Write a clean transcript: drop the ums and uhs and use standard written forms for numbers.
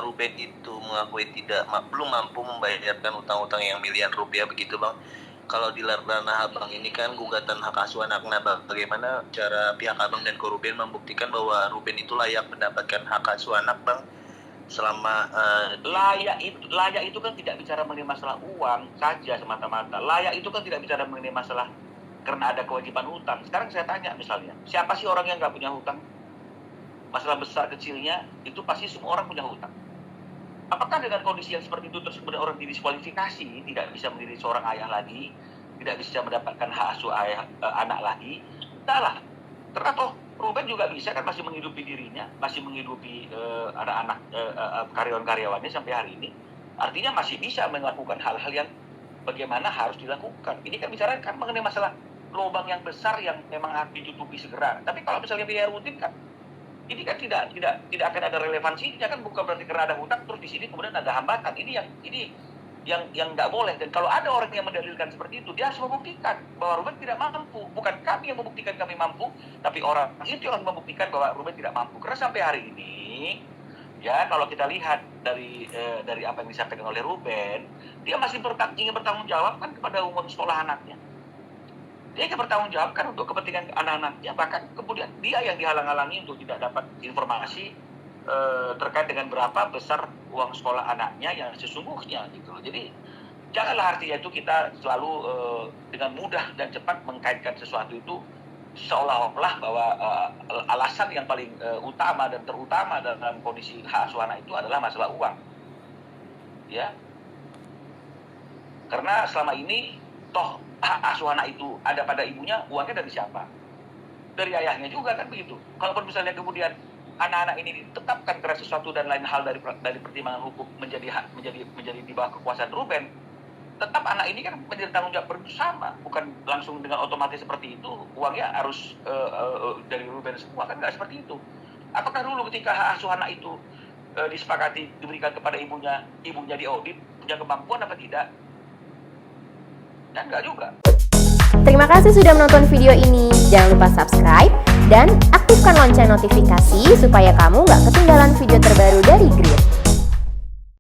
Ruben itu mengakui belum mampu membayarkan utang-utang yang miliaran rupiah begitu Bang. Kalau di ranah Abang ini kan gugatan hak asuh anak, nah bagaimana cara pihak Abang dan Ruben membuktikan bahwa Ruben itu layak mendapatkan hak asuh anak Bang? Selama layak itu kan tidak bicara mengenai masalah uang saja semata-mata. Layak itu kan tidak bicara mengenai masalah karena ada kewajiban hutang. Sekarang saya tanya misalnya, siapa sih orang yang nggak punya hutang? Masalah besar kecilnya itu pasti semua orang punya hutang. Apakah dengan kondisi yang seperti itu terus kemudian orang didiskualifikasi, tidak bisa menjadi seorang ayah lagi, tidak bisa mendapatkan hak asuh anak lagi? Tidaklah. Karena toh Ruben juga bisa kan masih menghidupi dirinya, masih menghidupi anak-anak karyawan-karyawannya sampai hari ini. Artinya masih bisa melakukan hal-hal yang bagaimana harus dilakukan. Ini kan bicara kan mengenai masalah lubang yang besar yang memang harus ditutupi segera. Tapi kalau misalnya biaya rutin kan, ini kan tidak akan ada relevansinya kan, bukan berarti karena ada hutang terus di sini kemudian ada hambatan. Ini yang nggak boleh. Dan kalau ada orang yang mendalilkan seperti itu, dia harus membuktikan bahwa Ruben tidak mampu. Bukan kami yang membuktikan kami mampu, tapi orang itu yang membuktikan bahwa Ruben tidak mampu. Karena sampai hari ini, ya kalau kita lihat dari apa yang disampaikan oleh Ruben, dia masih ingin bertanggung jawab kan kepada umum sekolah anaknya. Dia ingin bertanggung jawab kan untuk kepentingan anak-anaknya, bahkan kemudian dia yang dihalang-halangi untuk tidak dapat informasi terkait dengan berapa besar uang sekolah anaknya yang sesungguhnya gitu. Jadi janganlah artinya itu kita selalu dengan mudah dan cepat mengkaitkan sesuatu itu seolah-olah bahwa alasan yang paling utama dan terutama dalam kondisi hak asuh anak itu adalah masalah uang. Ya. Karena selama ini toh hak asuh anak itu ada pada ibunya, uangnya dari siapa? Dari ayahnya juga kan begitu. Kalaupun misalnya kemudian anak-anak ini ditetapkan karena sesuatu dan lain hal dari pertimbangan hukum menjadi di bawah kekuasaan Ruben, tetap anak ini kan menjadi tanggung jawab bersama, bukan langsung dengan otomatis seperti itu uangnya harus dari Ruben semua, kan nggak seperti itu. Apakah dulu ketika hak asuh anak itu disepakati diberikan kepada ibunya diaudit punya kemampuan apa tidak? Dan enggak juga. Terima kasih sudah menonton video ini. Jangan lupa subscribe dan aktifkan lonceng notifikasi supaya kamu nggak ketinggalan video terbaru dari Grid.